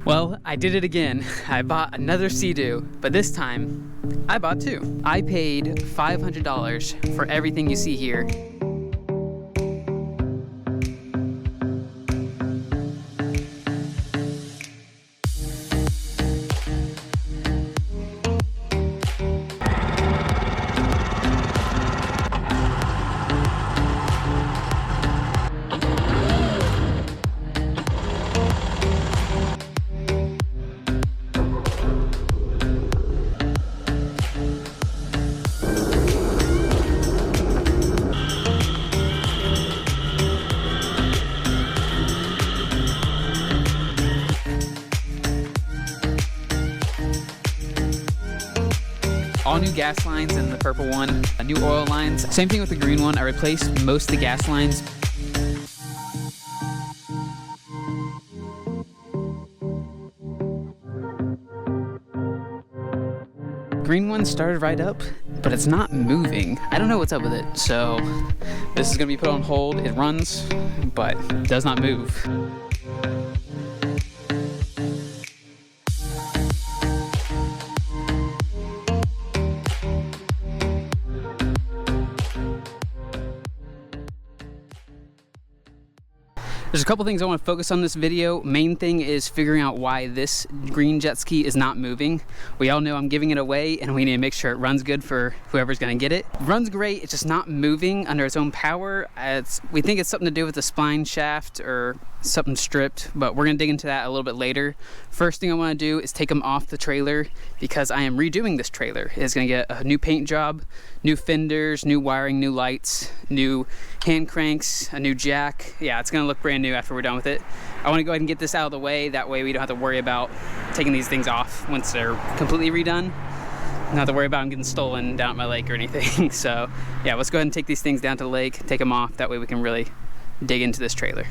Well, I did it again. I bought another Seadoo, but this time I bought two. I paid $500 for everything you see here. All new gas lines in the purple one, new oil lines. Same thing with the green one. I replaced most of the gas lines. Green one started right up, but it's not moving. I don't know what's up with it. So this is gonna be put on hold. It runs, but does not move. There's a couple things I want to focus on this video. Main thing is figuring out why this green jet ski is not moving. We all know I'm giving it away and we need to make sure it runs good for whoever's going to get it. Runs great, it's just not moving under its own power. We think it's something to do with the spline shaft or something stripped, but we're going to dig into that a little bit later. First thing I want to do is take them off the trailer because I am redoing this trailer. It's going to get a new paint job, new fenders, new wiring, new lights, new hand cranks, a new jack. Yeah, it's going to look brand new after we're done with it. I want to go ahead and get this out of the way. That way we don't have to worry about taking these things off once they're completely redone. Not have to worry about them getting stolen down at my lake or anything. So yeah, let's go ahead and take these things down to the lake, take them off. That way we can really dig into this trailer.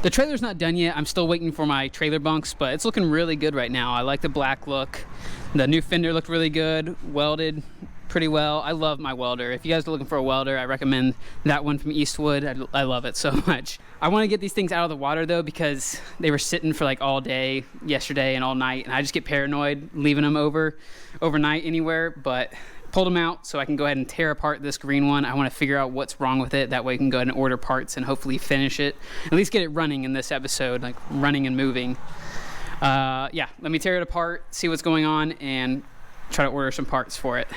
The trailer's not done yet. I'm still waiting for my trailer bunks, but it's looking really good right now. I like the black look. The new fender looked really good, welded pretty well. I love my welder. If you guys are looking for a welder, I recommend that one from Eastwood. I love it so much. I want to get these things out of the water though, because they were sitting for like all day yesterday and all night, and I just get paranoid leaving them overnight anywhere. But pulled them out so I can go ahead and tear apart this green one. I want to figure out what's wrong with it. That way I can go ahead and order parts and hopefully finish it. At least get it running in this episode, like running and moving. Yeah, let me tear it apart, see what's going on, and try to order some parts for it.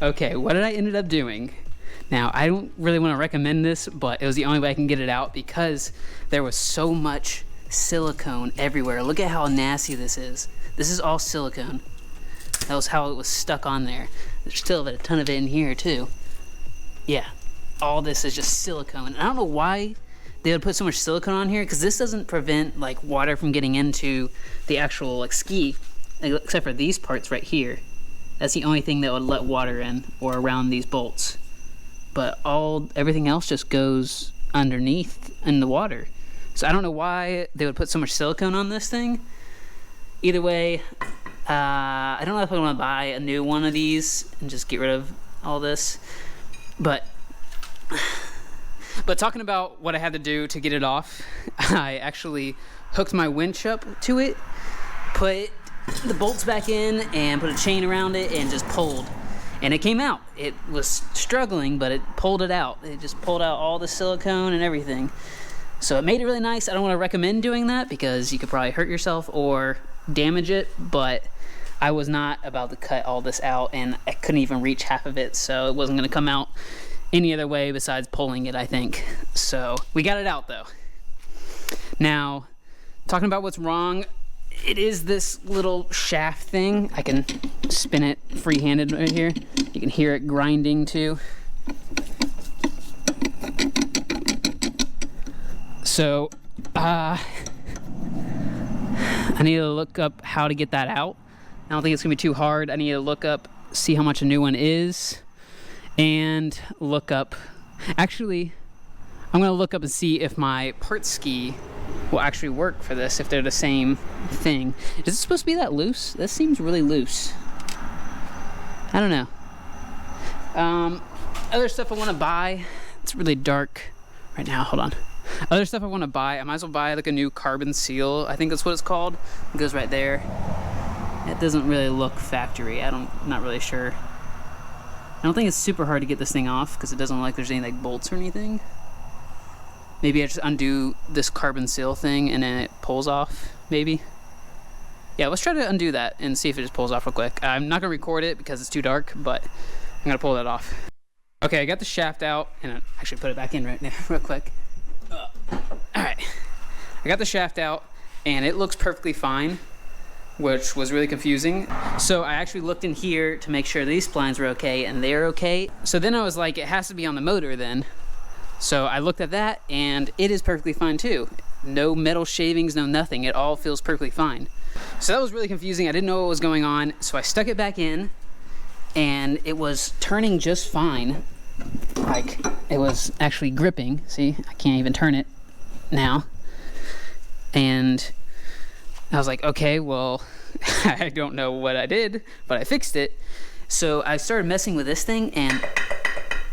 Okay, what did I ended up doing? Now, I don't really want to recommend this, but it was the only way I can get it out because there was so much silicone everywhere. Look at how nasty this is. This is all silicone. That was how it was stuck on there. There's still a ton of it in here too. Yeah, all this is just silicone. And I don't know why they would put so much silicone on here, because this doesn't prevent like water from getting into the actual like ski, except for these parts right here. That's the only thing that would let water in or around these bolts. But everything else just goes underneath in the water. So I don't know why they would put so much silicone on this thing. Either way, I don't know if I want to buy a new one of these and just get rid of all this. But talking about what I had to do to get it off, I actually hooked my winch up to it, put the bolts back in and put a chain around it and just pulled, and it came out. It was struggling, but it pulled it out. It just pulled out all the silicone and everything, so it made it really nice. I don't want to recommend doing that because you could probably hurt yourself or damage it, but I was not about to cut all this out, and I couldn't even reach half of it, so it wasn't going to come out any other way besides pulling it, I think. So we got it out though. Now, talking about what's wrong, it is this little shaft thing. I can spin it free-handed right here. You can hear it grinding too. So, I need to look up how to get that out. I don't think it's gonna be too hard. I need to look up, see how much a new one is, and look up, actually, I'm gonna look up and see if my part ski will actually work for this, if they're the same thing. Is it supposed to be that loose? This seems really loose. I don't know. Other stuff I want to buy. It's really dark right now. Hold on. Other stuff I want to buy. I might as well buy like a new carbon seal. I think that's what it's called. It goes right there. It doesn't really look factory. I'm not really sure. I don't think it's super hard to get this thing off because it doesn't look like there's any like bolts or anything. Maybe I just undo this carbon seal thing and then it pulls off, maybe. Yeah, let's try to undo that and see if it just pulls off real quick. I'm not gonna record it because it's too dark, but I'm gonna pull that off. Okay, I got the shaft out, and I actually put it back in right now, real quick. All right, I got the shaft out, and it looks perfectly fine, which was really confusing. So I actually looked in here to make sure these splines were okay, and they're okay. So then I was like, it has to be on the motor then. So I looked at that, and it is perfectly fine too. No metal shavings, no nothing. It all feels perfectly fine. So that was really confusing. I didn't know what was going on. So I stuck it back in, and it was turning just fine. Like, it was actually gripping. See, I can't even turn it now. And I was like, okay, well, I don't know what I did, but I fixed it. So I started messing with this thing, and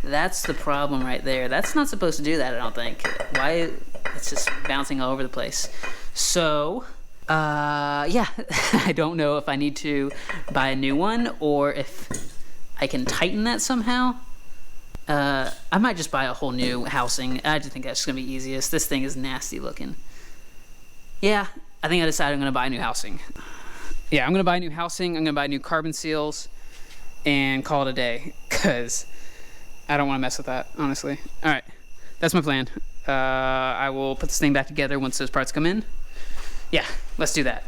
that's the problem right there. That's not supposed to do that, I don't think. Why it's just bouncing all over the place. So, yeah, I don't know if I need to buy a new one or if I can tighten that somehow. I might just buy a whole new housing. I just think that's gonna be easiest. This thing is nasty looking. Yeah, I think I decided I'm gonna buy a new housing. Yeah, I'm gonna buy a new housing. I'm gonna buy new carbon seals and call it a day, because I don't want to mess with that, honestly. All right, that's my plan. I will put this thing back together once those parts come in. Yeah, let's do that.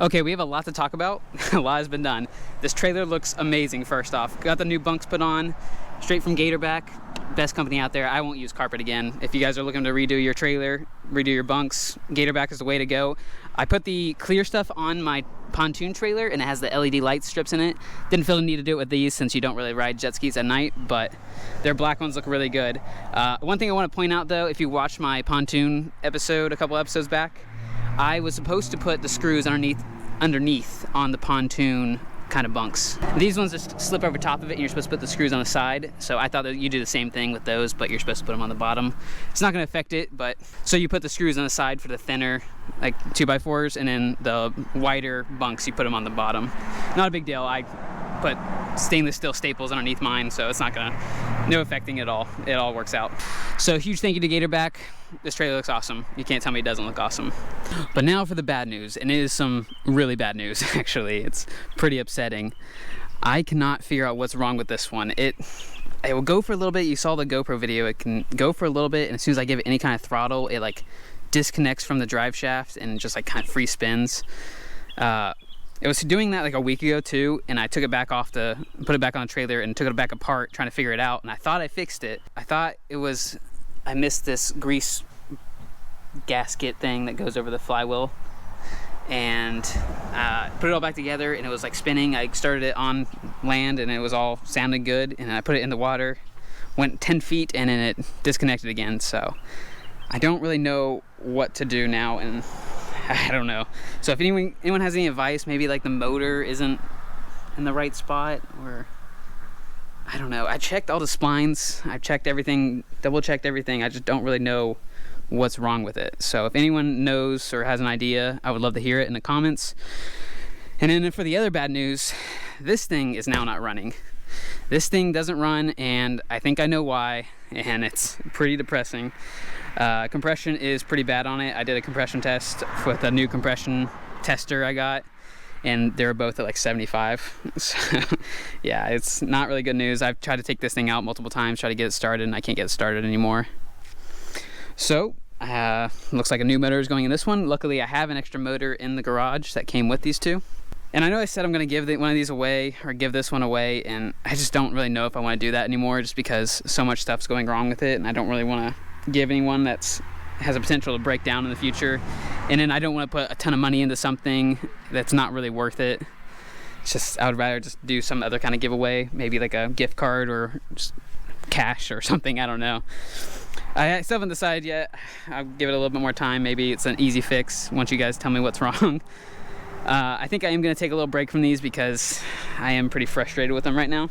Okay, we have a lot to talk about. A lot has been done. This trailer looks amazing, first off. Got the new bunks put on, straight from GatorBak. Best company out there. I won't use carpet again. If you guys are looking to redo your trailer, redo your bunks, GatorBak is the way to go. I put the clear stuff on my pontoon trailer and it has the LED light strips in it. Didn't feel the need to do it with these since you don't really ride jet skis at night, but their black ones look really good. One thing I want to point out though, if you watched my pontoon episode a couple episodes back, I was supposed to put the screws underneath on the pontoon kind of bunks. These ones just slip over top of it and you're supposed to put the screws on the side. So I thought that you do the same thing with those, but you're supposed to put them on the bottom. It's not gonna affect it, but so you put the screws on the side for the thinner, like 2x4s, and then the wider bunks, you put them on the bottom. Not a big deal. I put stainless steel staples underneath mine, so it's not gonna, no affecting at all. It all works out. So huge thank you to GatorBak. This trailer looks awesome. You can't tell me it doesn't look awesome. But now for the bad news, and it is some really bad news actually. It's pretty upsetting. I cannot figure out what's wrong with this one. It will go for a little bit. You saw the GoPro video. It can go for a little bit, and as soon as I give it any kind of throttle, it like disconnects from the drive shaft and just like kind of free spins. It was doing that like a week ago too, and I took it back off put it back on the trailer and took it back apart trying to figure it out, and I thought I fixed it. I thought it was, I missed this grease gasket thing that goes over the flywheel, and put it all back together and it was like spinning. I started it on land and it was all sounding good, and I put it in the water, went 10 feet and then it disconnected again. So I don't really know what to do now, and I don't know. So if anyone has any advice, maybe like the motor isn't in the right spot, or I don't know. I checked all the splines, I checked everything, double checked everything. I just don't really know what's wrong with it. So if anyone knows or has an idea, I would love to hear it in the comments. And then for the other bad news, this thing is now not running. This thing doesn't run, and I think I know why, and it's pretty depressing. Compression is pretty bad on it. I did a compression test with a new compression tester I got, and they were both at like 75. So yeah, it's not really good news. I've tried to take this thing out multiple times, try to get it started, and I can't get it started anymore. So looks like a new motor is going in this one. Luckily I have an extra motor in the garage that came with these two. And I know I said I'm gonna give one of these away, or give this one away, and I just don't really know if I wanna do that anymore, just because so much stuff's going wrong with it, and I don't really wanna give anyone has a potential to break down in the future. And then I don't want to put a ton of money into something that's not really worth it. It's just, I would rather just do some other kind of giveaway, maybe like a gift card or just cash or something. I don't know. I still haven't decided yet. I'll give it a little bit more time. Maybe it's an easy fix once you guys tell me what's wrong. I think I am going to take a little break from these because I am pretty frustrated with them right now.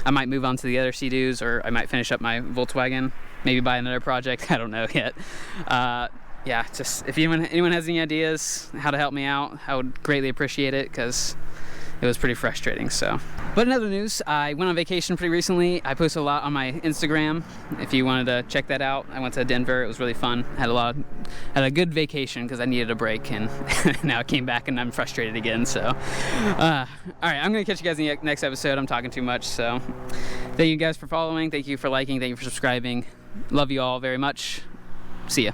I might move on to the other Seadoos, or I might finish up my Volkswagen, maybe buy another project. I don't know yet. Yeah, just if anyone has any ideas how to help me out, I would greatly appreciate it, because it was pretty frustrating. So, but in other news, I went on vacation pretty recently. I posted a lot on my Instagram if you wanted to check that out. I went to Denver. It was really fun. Had a good vacation because I needed a break, and now I came back and I'm frustrated again. So all right, I'm gonna catch you guys in the next episode. I'm talking too much, so thank you guys for following, thank you for liking, thank you for subscribing. Love you all very much. See ya.